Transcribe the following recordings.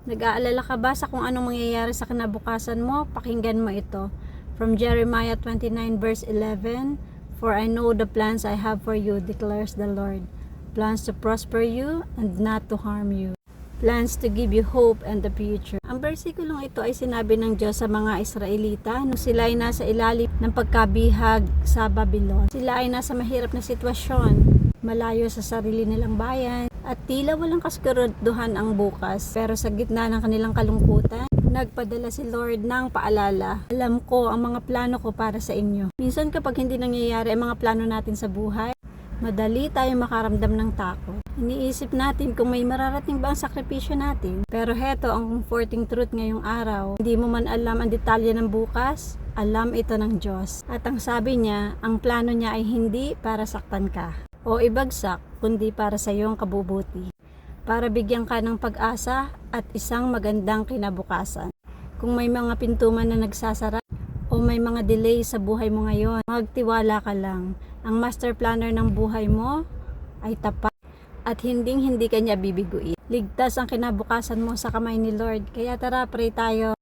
Nag-aalala ka ba sa kung anong mangyayari sa kinabukasan mo? Pakinggan mo ito. From Jeremiah 29 verse 11, For I know the plans I have for you, declares the Lord. Plans to prosper you and not to harm you. Plans to give you hope and the future. Ang bersikulong ito ay sinabi ng Diyos sa mga Israelita nung sila ay nasa ilalim ng pagkabihag sa Babylon. Sila ay nasa mahirap na sitwasyon, malayo sa sarili nilang bayan, at tila walang kasiguraduhan ang bukas. Pero sa gitna ng kanilang kalungkutan, nagpadala si Lord ng paalala. Alam ko ang mga plano ko para sa inyo. Minsan kapag hindi nangyayari ang mga plano natin sa buhay, madali tayong makaramdam ng takot. Iniisip natin kung may mararating ba ang sakripisyo natin. Pero heto ang comforting truth ngayong araw. Hindi mo man alam ang detalye ng bukas, alam ito ng Diyos. At ang sabi niya, ang plano niya ay hindi para saktan ka o ibagsak, kundi para sa iyong kabubuti. Para bigyan ka ng pag-asa at isang magandang kinabukasan. Kung may mga pintuman na nagsasara o may mga delay sa buhay mo ngayon, magtiwala ka lang. Ang master planner ng buhay mo ay tapat at hindi ka niya bibiguin. Ligtas ang kinabukasan mo sa kamay ni Lord. Kaya tara, pray tayo.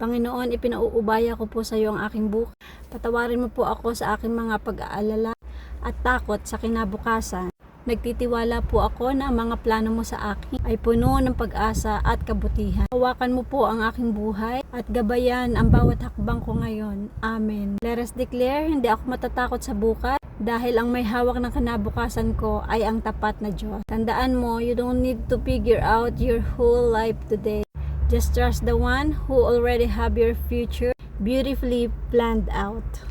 Panginoon, ipinauubaya ko po sa iyo ang aking bukas. Patawarin mo po ako sa aking mga pag-aalala at takot sa kinabukasan. Nagtitiwala po ako na ang mga plano mo sa akin ay puno ng pag-asa at kabutihan. Hawakan mo po ang aking buhay at gabayan ang bawat hakbang ko ngayon. Amen. Let us declare, hindi ako matatakot sa bukas dahil ang may hawak ng kinabukasan ko ay ang tapat na Diyos. Tandaan mo, you don't need to figure out your whole life today. Just trust the one who already have your future beautifully planned out.